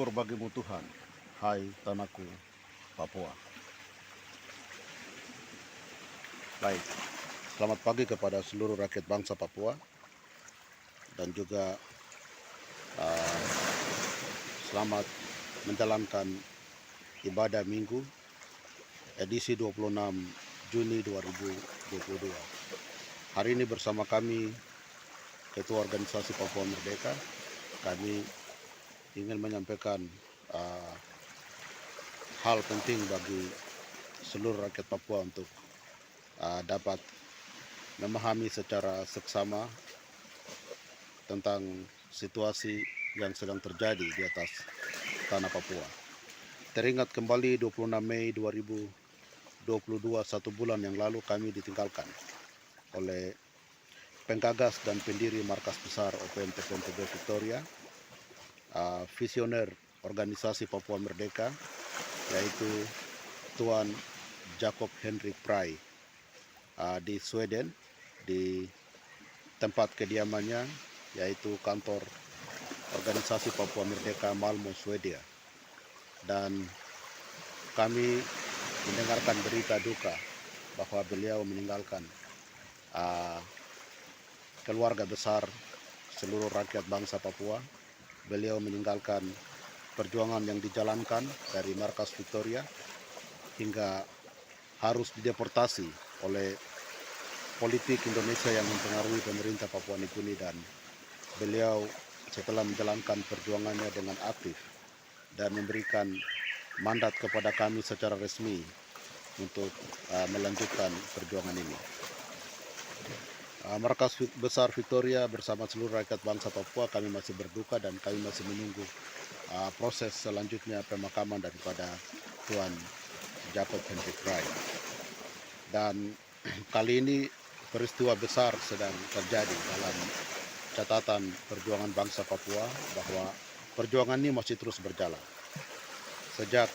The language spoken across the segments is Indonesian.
Syukur bagimu Tuhan, hai tanahku Papua. Baik, selamat pagi kepada seluruh rakyat bangsa Papua dan juga selamat menjalankan ibadah minggu edisi 26 Juni 2022. Hari ini bersama kami Ketua Organisasi Papua Merdeka, kami ingin menyampaikan hal penting bagi seluruh rakyat Papua untuk dapat memahami secara seksama tentang situasi yang sedang terjadi di atas tanah Papua. Teringat kembali 26 Mei 2022, satu bulan yang lalu kami ditinggalkan oleh penggagas dan pendiri markas besar OPM-TPNTB Victoria, visioner organisasi Papua Merdeka, yaitu Tuan Jacob Henrik Pry di Sweden, di tempat kediamannya yaitu kantor organisasi Papua Merdeka Malmo, Swedia. Dan kami mendengarkan berita duka bahwa beliau meninggalkan keluarga besar seluruh rakyat bangsa Papua. Beliau meninggalkan perjuangan yang dijalankan dari markas Victoria hingga harus dideportasi oleh politik Indonesia yang mempengaruhi pemerintah Papua Nugini, dan beliau setelah menjalankan perjuangannya dengan aktif dan memberikan mandat kepada kami secara resmi untuk melanjutkan perjuangan ini. Markas besar Victoria bersama seluruh rakyat bangsa Papua, kami masih berduka dan kami masih menunggu proses selanjutnya pemakaman daripada Tuan Jacob Henrik Pry. Dan kali ini peristiwa besar sedang terjadi dalam catatan perjuangan bangsa Papua, bahwa perjuangan ini masih terus berjalan. Sejak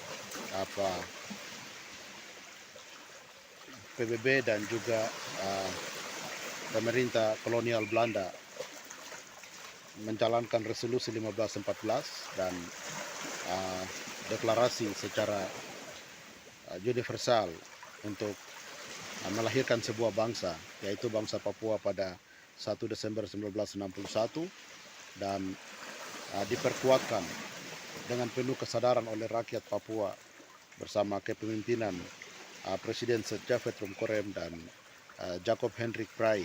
PBB dan juga pemerintah kolonial Belanda menjalankan resolusi 1514 dan deklarasi secara universal untuk melahirkan sebuah bangsa, yaitu bangsa Papua pada 1 Desember 1961, dan diperkuatkan dengan penuh kesadaran oleh rakyat Papua bersama kepemimpinan Presiden Sir Japhet Rumkorem dan Jacob Henrik Pry,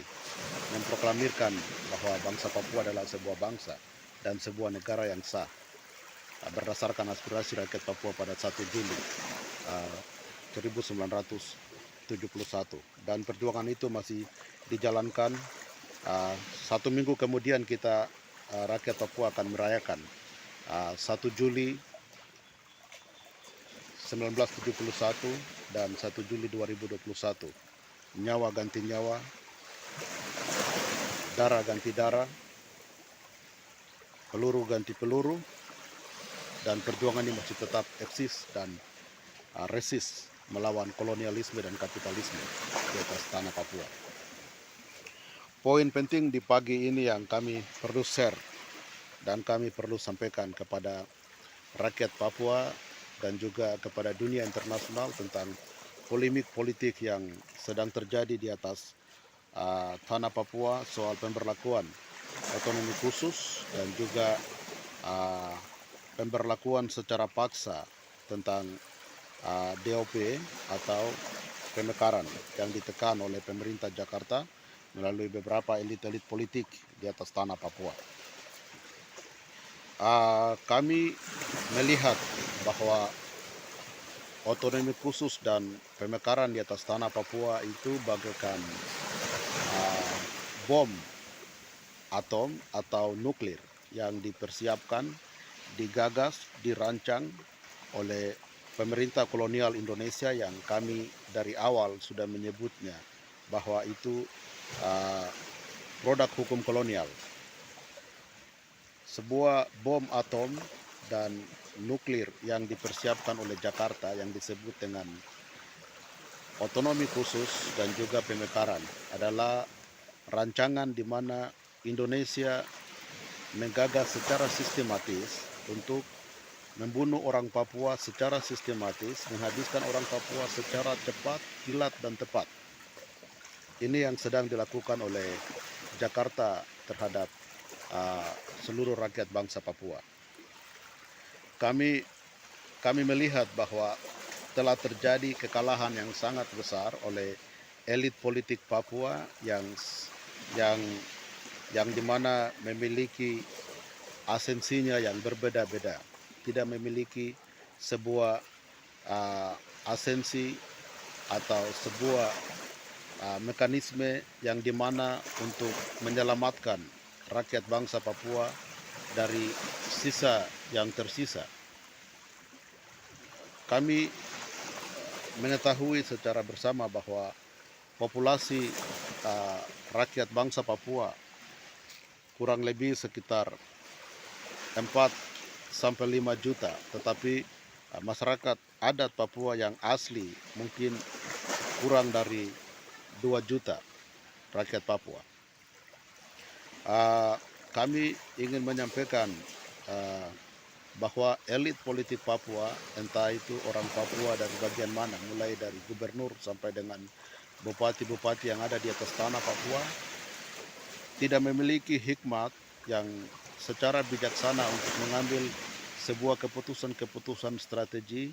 memproklamirkan bahwa bangsa Papua adalah sebuah bangsa dan sebuah negara yang sah berdasarkan aspirasi rakyat Papua pada 1 Juli 1971. Dan perjuangan itu masih dijalankan. 1 minggu kemudian kita rakyat Papua akan merayakan 1 Juli 1971 dan 1 Juli 2021. Nyawa ganti nyawa, darah ganti darah, peluru ganti peluru, dan perjuangan ini masih tetap eksis dan resist melawan kolonialisme dan kapitalisme di atas tanah Papua. Poin penting di pagi ini yang kami perlu share dan kami perlu sampaikan kepada rakyat Papua dan juga kepada dunia internasional tentang polemik politik yang sedang terjadi di atas tanah Papua soal pemberlakuan otonomi khusus dan juga pemberlakuan secara paksa tentang DOP atau pemekaran yang ditekan oleh pemerintah Jakarta melalui beberapa elit-elit politik di atas tanah Papua. Kami melihat bahwa otonomi khusus dan pemekaran di atas tanah Papua itu bagaikan bom atom atau nuklir yang dipersiapkan, digagas, dirancang oleh pemerintah kolonial Indonesia yang kami dari awal sudah menyebutnya bahwa itu produk hukum kolonial. Sebuah bom atom dan nuklir yang dipersiapkan oleh Jakarta yang disebut dengan otonomi khusus dan juga pemekaran adalah rancangan di mana Indonesia menggagas secara sistematis untuk membunuh orang Papua secara sistematis, menghabiskan orang Papua secara cepat, kilat, dan tepat. Ini yang sedang dilakukan oleh Jakarta terhadap seluruh rakyat bangsa Papua. Kami melihat bahwa telah terjadi kekalahan yang sangat besar oleh elit politik Papua yang dimana memiliki asensinya yang berbeda-beda, tidak memiliki sebuah asensi atau sebuah mekanisme yang dimana untuk menyelamatkan rakyat bangsa Papua dari sisa yang tersisa. Kami mengetahui secara bersama bahwa populasi rakyat bangsa Papua kurang lebih sekitar 4-5 juta, tetapi masyarakat adat Papua yang asli mungkin kurang dari 2 juta rakyat Papua. Kami ingin menyampaikan bahwa elit politik Papua, entah itu orang Papua dari bagian mana, mulai dari gubernur sampai dengan bupati-bupati yang ada di atas tanah Papua, tidak memiliki hikmat yang secara bijaksana untuk mengambil sebuah keputusan-keputusan strategi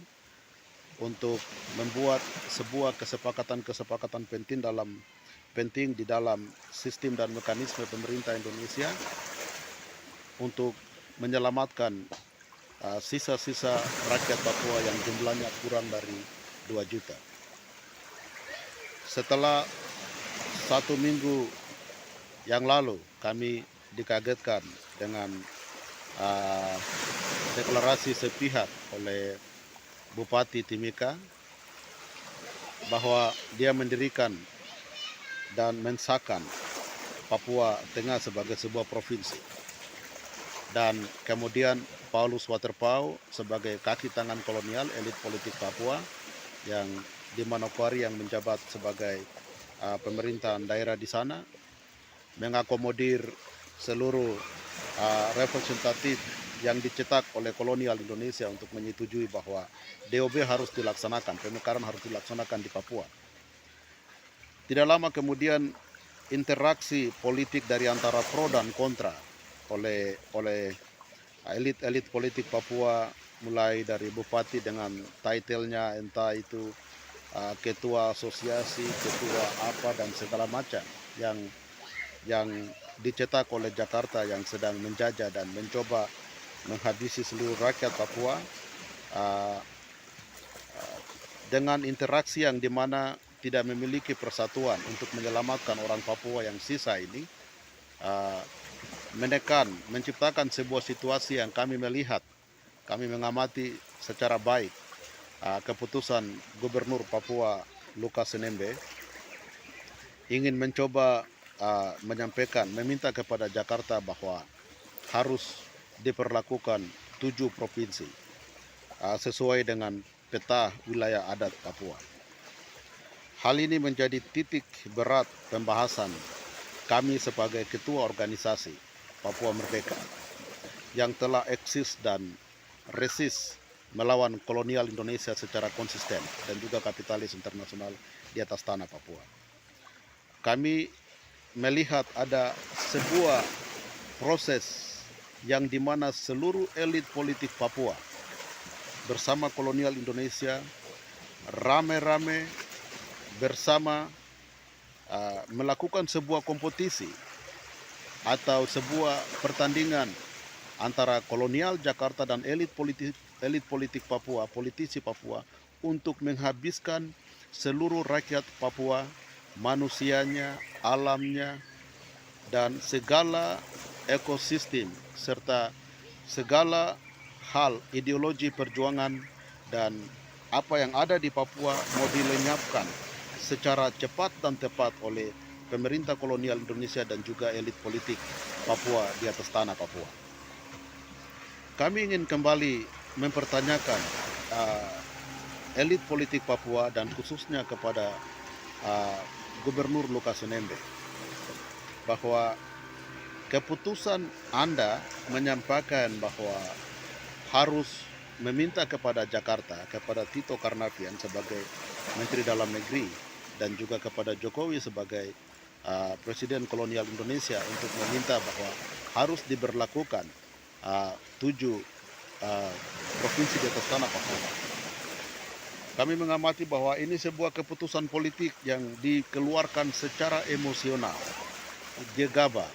untuk membuat sebuah kesepakatan penting di dalam sistem dan mekanisme pemerintah Indonesia untuk menyelamatkan sisa-sisa rakyat Papua yang jumlahnya kurang dari 2 juta. Setelah 1 minggu yang lalu kami dikagetkan dengan deklarasi sepihak oleh Bupati Timika bahwa dia mendirikan dan mensahkan Papua Tengah sebagai sebuah provinsi. Dan kemudian Paulus Waterpauw sebagai kaki tangan kolonial elit politik Papua yang di Manokwari yang menjabat sebagai pemerintahan daerah di sana, mengakomodir seluruh representatif yang dicetak oleh kolonial Indonesia untuk menyetujui bahwa DOB harus dilaksanakan, pemekaran harus dilaksanakan di Papua. Tidak lama kemudian interaksi politik dari antara pro dan kontra oleh elit politik Papua, mulai dari bupati dengan title-nya entah itu ketua asosiasi, ketua apa dan segala macam yang dicetak oleh Jakarta yang sedang menjajah dan mencoba menghabisi seluruh rakyat Papua dengan interaksi yang dimana tidak memiliki persatuan untuk menyelamatkan orang Papua yang sisa ini, menciptakan sebuah situasi yang kami mengamati secara baik keputusan Gubernur Papua Lukas NMB ingin mencoba meminta kepada Jakarta bahwa harus diperlakukan 7 provinsi sesuai dengan peta wilayah adat Papua. Hal ini menjadi titik berat pembahasan kami sebagai ketua organisasi Papua Merdeka yang telah eksis dan resist melawan kolonial Indonesia secara konsisten dan juga kapitalis internasional di atas tanah Papua. Kami melihat ada sebuah proses yang dimana seluruh elit politik Papua bersama kolonial Indonesia rame-rame bersama melakukan sebuah kompetisi atau sebuah pertandingan antara kolonial Jakarta dan elit politik Papua, politisi Papua, untuk menghabiskan seluruh rakyat Papua, manusianya, alamnya, dan segala ekosistem serta segala hal ideologi perjuangan dan apa yang ada di Papua mau dilenyapkan secara cepat dan tepat oleh pemerintah kolonial Indonesia dan juga elit politik Papua di atas tanah Papua. Kami ingin kembali mempertanyakan elit politik Papua dan khususnya kepada Gubernur Lukas NMB bahwa keputusan Anda menyampaikan bahwa harus meminta kepada Jakarta, kepada Tito Karnavian sebagai Menteri Dalam Negeri dan juga kepada Jokowi sebagai Presiden Kolonial Indonesia untuk meminta bahwa harus diberlakukan 7 provinsi di atas tanah Papua. Kami mengamati bahwa ini sebuah keputusan politik yang dikeluarkan secara emosional, gegabah,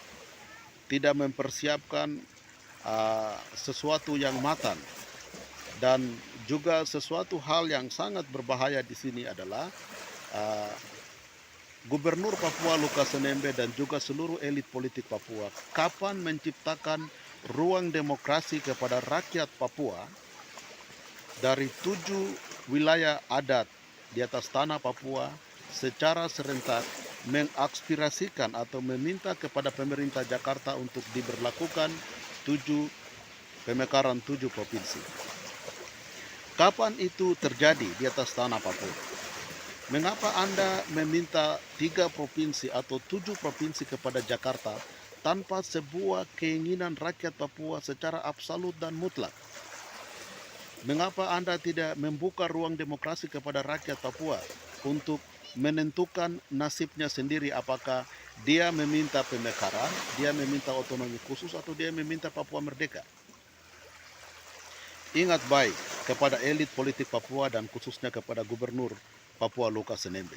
tidak mempersiapkan sesuatu yang matang, dan juga sesuatu hal yang sangat berbahaya di sini adalah Gubernur Papua Lukas NMB dan juga seluruh elit politik Papua kapan menciptakan ruang demokrasi kepada rakyat Papua dari 7 wilayah adat di atas tanah Papua secara serentak mengaspirasikan atau meminta kepada pemerintah Jakarta untuk diberlakukan pemekaran 7 provinsi. Kapan itu terjadi di atas tanah Papua? Mengapa Anda meminta 3 provinsi atau 7 provinsi kepada Jakarta tanpa sebuah keinginan rakyat Papua secara absolut dan mutlak? Mengapa Anda tidak membuka ruang demokrasi kepada rakyat Papua untuk menentukan nasibnya sendiri, apakah dia meminta pemekaran, dia meminta otonomi khusus, atau dia meminta Papua merdeka? Ingat baik kepada elit politik Papua dan khususnya kepada Gubernur Papua Lukas NMB.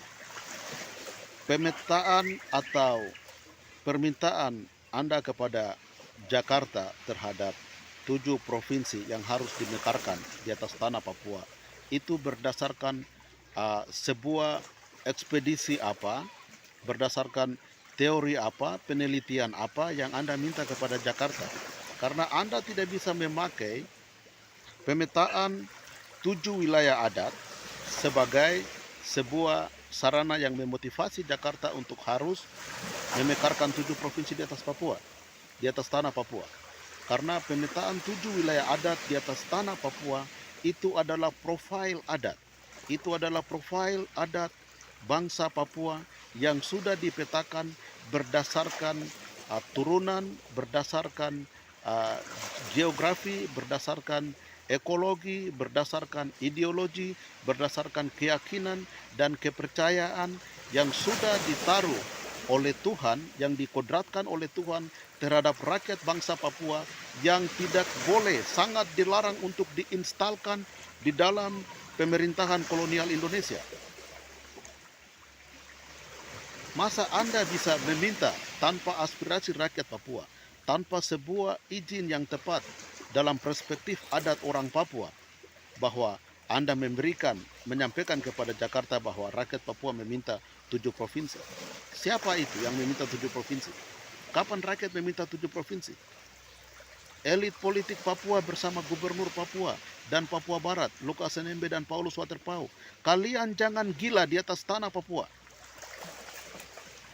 Pemetaan atau permintaan Anda kepada Jakarta terhadap 7 provinsi yang harus dimekarkan di atas tanah Papua itu berdasarkan sebuah ekspedisi apa, berdasarkan teori apa, penelitian apa yang Anda minta kepada Jakarta. Karena Anda tidak bisa memakai pemetaan 7 wilayah adat sebagai sebuah sarana yang memotivasi Jakarta untuk harus memekarkan 7 provinsi di atas Papua, di atas tanah Papua. Karena pemetaan 7 wilayah adat di atas tanah Papua itu adalah profil adat. Itu adalah profil adat bangsa Papua yang sudah dipetakan berdasarkan turunan, berdasarkan geografi, berdasarkan ekologi, berdasarkan ideologi, berdasarkan keyakinan dan kepercayaan yang sudah ditaruh oleh Tuhan, yang dikodratkan oleh Tuhan terhadap rakyat bangsa Papua, yang tidak boleh, sangat dilarang untuk diinstalkan di dalam pemerintahan kolonial Indonesia. Masa Anda bisa meminta tanpa aspirasi rakyat Papua, tanpa sebuah izin yang tepat dalam perspektif adat orang Papua, bahwa Anda menyampaikan kepada Jakarta bahwa rakyat Papua meminta 7 provinsi. Siapa itu yang meminta 7 provinsi? Kapan rakyat meminta 7 provinsi? Elit politik Papua bersama Gubernur Papua dan Papua Barat, Lukas NMB dan Paulus Waterpauw. Kalian jangan gila di atas tanah Papua.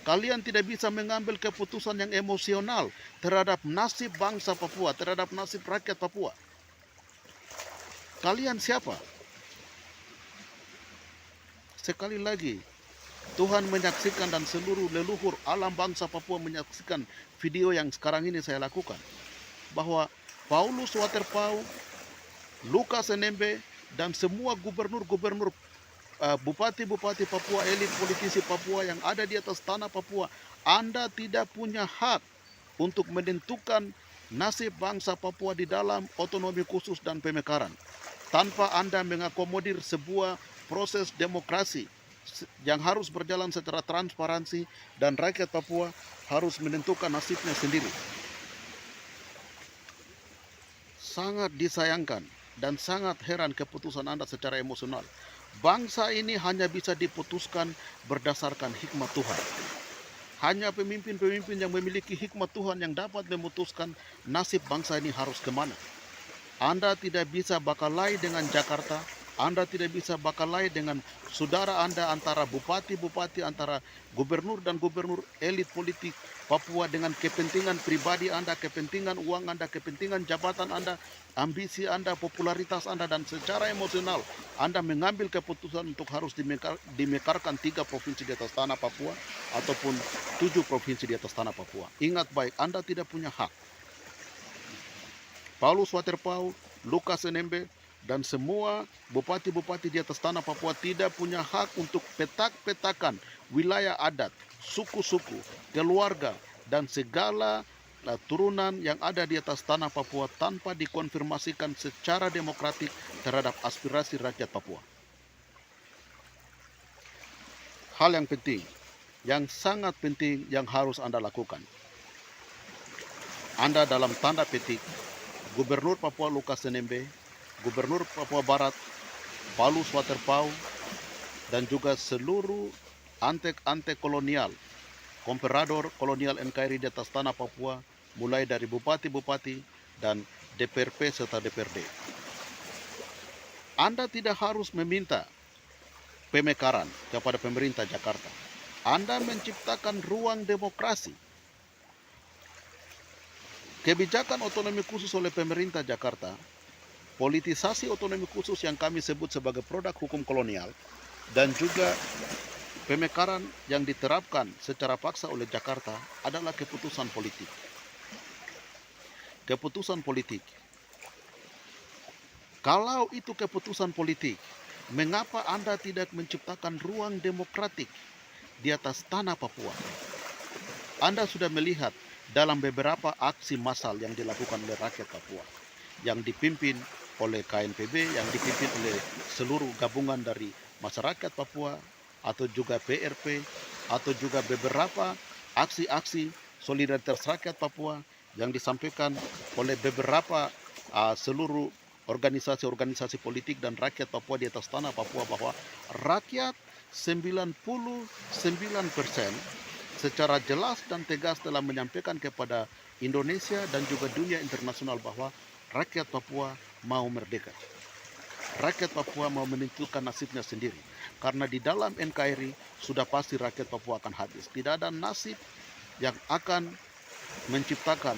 Kalian tidak bisa mengambil keputusan yang emosional terhadap nasib bangsa Papua, terhadap nasib rakyat Papua. Kalian siapa? Sekali lagi, Tuhan menyaksikan dan seluruh leluhur alam bangsa Papua menyaksikan video yang sekarang ini saya lakukan. Bahwa Paulus Waterpauw, Lukas NMB, dan semua gubernur-gubernur, bupati-bupati Papua, elit politisi Papua yang ada di atas tanah Papua, Anda tidak punya hak untuk menentukan nasib bangsa Papua di dalam otonomi khusus dan pemekaran tanpa Anda mengakomodir sebuah proses demokrasi yang harus berjalan secara transparansi dan rakyat Papua harus menentukan nasibnya sendiri. Sangat disayangkan dan sangat heran keputusan Anda secara emosional. Bangsa ini hanya bisa diputuskan berdasarkan hikmat Tuhan. Hanya pemimpin-pemimpin yang memiliki hikmat Tuhan yang dapat memutuskan nasib bangsa ini harus kemana. Anda tidak bisa bakalai dengan Jakarta, Anda tidak bisa bakalai dengan saudara Anda antara bupati-bupati, antara gubernur dan gubernur elit politik Papua dengan kepentingan pribadi Anda, kepentingan uang Anda, kepentingan jabatan Anda, ambisi Anda, popularitas Anda, dan secara emosional Anda mengambil keputusan untuk harus dimekarkan 3 provinsi di atas tanah Papua ataupun 7 provinsi di atas tanah Papua. Ingat baik, Anda tidak punya hak. Paulus Waterpauw, Lukas NMB, dan semua bupati-bupati di atas tanah Papua tidak punya hak untuk petak-petakan wilayah adat, suku-suku, keluarga, dan segala turunan yang ada di atas tanah Papua tanpa dikonfirmasikan secara demokratik terhadap aspirasi rakyat Papua. Hal yang penting, yang sangat penting yang harus Anda lakukan. Anda dalam tanda petik, Gubernur Papua Lukas NMB, Gubernur Papua Barat, Paulus Waterpauw, dan juga seluruh antek-antek kolonial, komperador kolonial NKRI di atas tanah Papua, mulai dari bupati-bupati dan DPRP serta DPRD. Anda tidak harus meminta pemekaran kepada pemerintah Jakarta. Anda menciptakan ruang demokrasi. Kebijakan otonomi khusus oleh pemerintah Jakarta, politisasi otonomi khusus yang kami sebut sebagai produk hukum kolonial, dan juga pemekaran yang diterapkan secara paksa oleh Jakarta adalah keputusan politik. Keputusan politik. Kalau itu keputusan politik, mengapa Anda tidak menciptakan ruang demokratik di atas tanah Papua? Anda sudah melihat dalam beberapa aksi massal yang dilakukan oleh rakyat Papua, yang dipimpin oleh KNPB, yang dipimpin oleh seluruh gabungan dari masyarakat Papua, atau juga PRP, atau juga beberapa aksi-aksi solidaritas rakyat Papua yang disampaikan oleh beberapa seluruh organisasi-organisasi politik dan rakyat Papua di atas tanah Papua, bahwa rakyat 99% secara jelas dan tegas telah menyampaikan kepada Indonesia dan juga dunia internasional bahwa rakyat Papua mau merdeka. Rakyat Papua mau menentukan nasibnya sendiri. Karena di dalam NKRI sudah pasti rakyat Papua akan habis. Tidak ada nasib yang akan menciptakan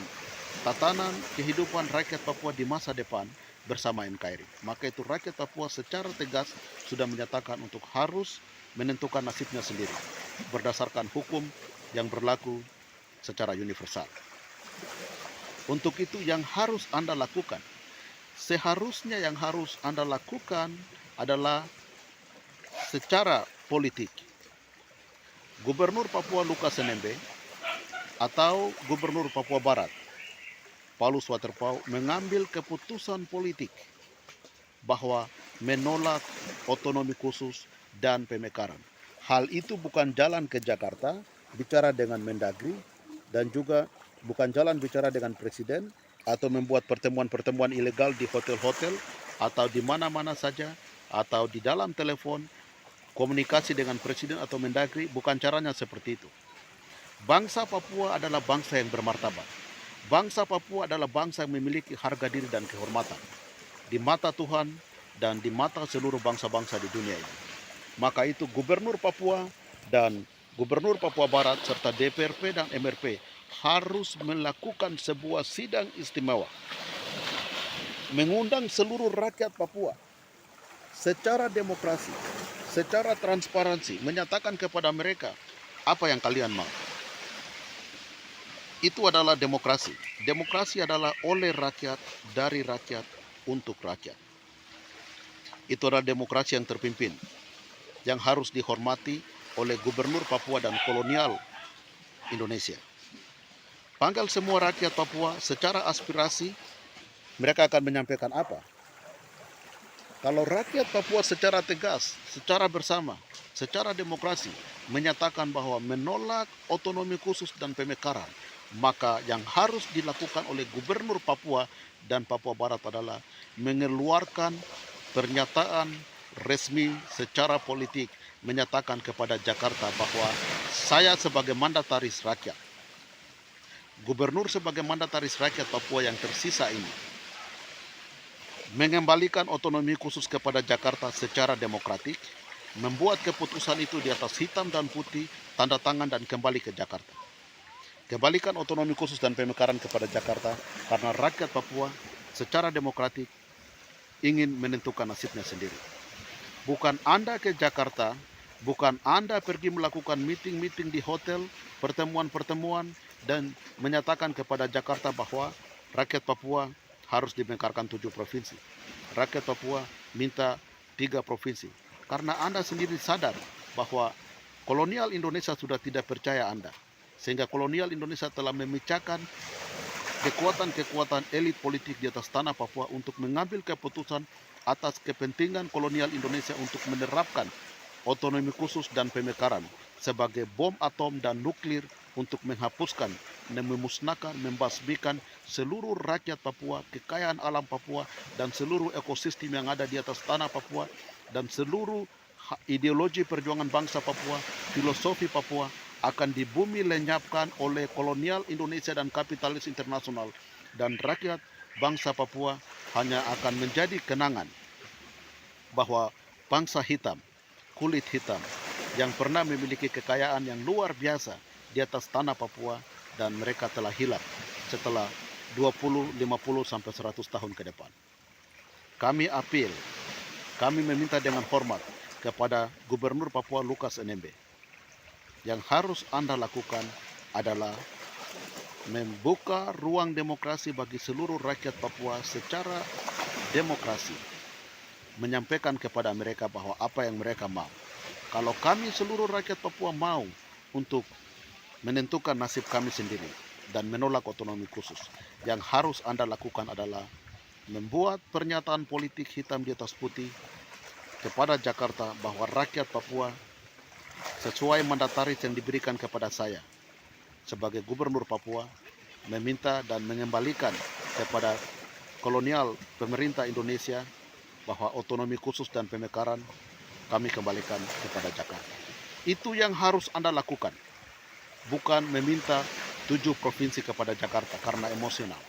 tatanan kehidupan rakyat Papua di masa depan bersama NKRI. Maka itu rakyat Papua secara tegas sudah menyatakan untuk harus menentukan nasibnya sendiri berdasarkan hukum yang berlaku secara universal. Untuk itu yang harus Anda lakukan, seharusnya yang harus Anda lakukan adalah secara politik. Gubernur Papua Lukas NMB atau Gubernur Papua Barat Paulus Waterpauw mengambil keputusan politik bahwa menolak otonomi khusus dan pemekaran. Hal itu bukan jalan ke Jakarta bicara dengan Mendagri, dan juga bukan jalan bicara dengan Presiden atau membuat pertemuan-pertemuan ilegal di hotel-hotel atau di mana-mana saja, atau di dalam telepon komunikasi dengan Presiden atau Mendagri. Bukan caranya seperti itu. Bangsa Papua adalah bangsa yang bermartabat. Bangsa Papua adalah bangsa yang memiliki harga diri dan kehormatan di mata Tuhan dan di mata seluruh bangsa-bangsa di dunia ini. Maka itu Gubernur Papua dan Gubernur Papua Barat serta DPRP dan MRP harus melakukan sebuah sidang istimewa, mengundang seluruh rakyat Papua secara demokrasi, secara transparansi, menyatakan kepada mereka apa yang kalian mau. Itu adalah demokrasi. Demokrasi adalah oleh rakyat, dari rakyat, untuk rakyat. Itu adalah demokrasi yang terpimpin, yang harus dihormati oleh Gubernur Papua dan kolonial Indonesia. Panggil semua rakyat Papua secara aspirasi, mereka akan menyampaikan apa? Kalau rakyat Papua secara tegas, secara bersama, secara demokrasi, menyatakan bahwa menolak otonomi khusus dan pemekaran, maka yang harus dilakukan oleh Gubernur Papua dan Papua Barat adalah mengeluarkan pernyataan resmi secara politik, menyatakan kepada Jakarta bahwa saya sebagai mandataris rakyat, Gubernur sebagai mandataris rakyat Papua yang tersisa ini, mengembalikan otonomi khusus kepada Jakarta secara demokratik, membuat keputusan itu di atas hitam dan putih, tanda tangan dan kembali ke Jakarta. Kembalikan otonomi khusus dan pemekaran kepada Jakarta karena rakyat Papua secara demokratik ingin menentukan nasibnya sendiri. Bukan Anda ke Jakarta, bukan Anda pergi melakukan meeting-meeting di hotel, pertemuan-pertemuan, dan menyatakan kepada Jakarta bahwa rakyat Papua harus dimekarkan 7 provinsi. rakyat Papua minta 3 provinsi. Karena Anda sendiri sadar bahwa kolonial Indonesia sudah tidak percaya Anda. Sehingga kolonial Indonesia telah memecahkan kekuatan-kekuatan elit politik di atas tanah Papua untuk mengambil keputusan atas kepentingan kolonial Indonesia untuk menerapkan otonomi khusus dan pemekaran sebagai bom atom dan nuklir untuk menghapuskan, memusnahkan, membasmikan seluruh rakyat Papua, kekayaan alam Papua, dan seluruh ekosistem yang ada di atas tanah Papua, dan seluruh ideologi perjuangan bangsa Papua, filosofi Papua, akan di bumi lenyapkan oleh kolonial Indonesia dan kapitalis internasional, dan rakyat bangsa Papua hanya akan menjadi kenangan bahwa bangsa hitam, kulit hitam yang pernah memiliki kekayaan yang luar biasa di atas tanah Papua, dan mereka telah hilang setelah 20, 50 sampai 100 tahun ke depan. Kami apil, kami meminta dengan hormat kepada Gubernur Papua Lukas NMB. Yang harus Anda lakukan adalah membuka ruang demokrasi bagi seluruh rakyat Papua secara demokrasi. Menyampaikan kepada mereka bahwa apa yang mereka mau. Kalau kami seluruh rakyat Papua mau untuk menentukan nasib kami sendiri dan menolak otonomi khusus, yang harus Anda lakukan adalah membuat pernyataan politik hitam di atas putih kepada Jakarta bahwa rakyat Papua sesuai mandataris yang diberikan kepada saya sebagai Gubernur Papua meminta dan mengembalikan kepada kolonial pemerintah Indonesia bahwa otonomi khusus dan pemekaran kami kembalikan kepada Jakarta. Itu yang harus Anda lakukan, bukan meminta 7 provinsi kepada Jakarta karena emosional,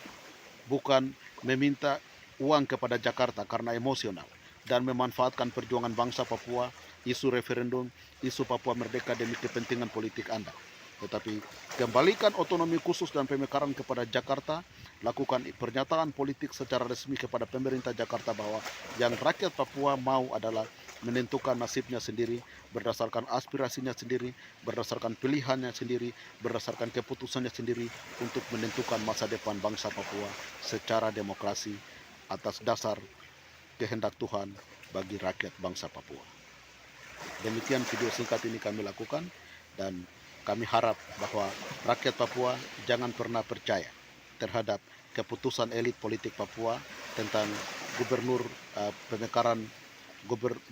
bukan meminta uang kepada Jakarta karena emosional, dan memanfaatkan perjuangan bangsa Papua, isu referendum, isu Papua merdeka demi kepentingan politik Anda. Tetapi kembalikan otonomi khusus dan pemekaran kepada Jakarta, lakukan pernyataan politik secara resmi kepada pemerintah Jakarta bahwa yang rakyat Papua mau adalah menentukan nasibnya sendiri, berdasarkan aspirasinya sendiri, berdasarkan pilihannya sendiri, berdasarkan keputusannya sendiri untuk menentukan masa depan bangsa Papua secara demokrasi atas dasar kehendak Tuhan bagi rakyat bangsa Papua. Demikian video singkat ini kami lakukan, dan kami harap bahwa rakyat Papua jangan pernah percaya terhadap keputusan elit politik Papua tentang gubernur pemekaran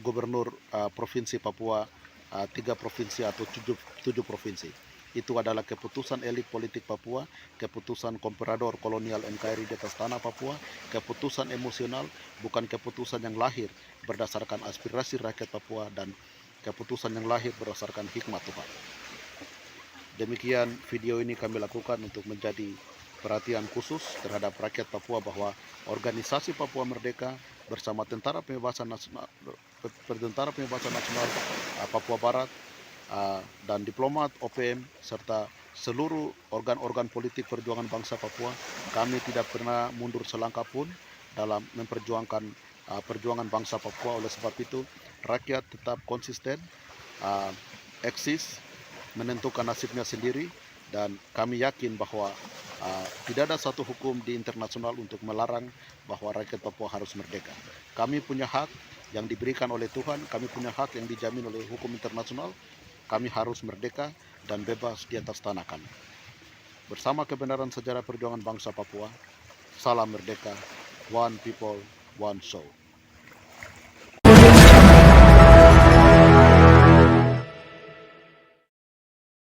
gubernur provinsi Papua 3 provinsi atau 7 provinsi. Itu adalah keputusan elit politik Papua, keputusan komperador kolonial NKRI di atas tanah Papua, keputusan emosional, bukan keputusan yang lahir berdasarkan aspirasi rakyat Papua dan keputusan yang lahir berdasarkan hikmat Tuhan. Demikian video ini kami lakukan untuk menjadi perhatian khusus terhadap rakyat Papua bahwa organisasi Papua Merdeka bersama Tentara Pembebasan Nasional Papua Barat dan diplomat OPM serta seluruh organ-organ politik perjuangan bangsa Papua, kami tidak pernah mundur selangkah pun dalam memperjuangkan perjuangan bangsa Papua. Oleh sebab itu, rakyat tetap konsisten, eksis, menentukan nasibnya sendiri, dan kami yakin bahwa tidak ada satu hukum di internasional untuk melarang bahwa rakyat Papua harus merdeka. Kami punya hak yang diberikan oleh Tuhan, kami punya hak yang dijamin oleh hukum internasional. Kami harus merdeka dan bebas di atas tanah kami. Bersama kebenaran sejarah perjuangan bangsa Papua, salam merdeka, one people, one soul.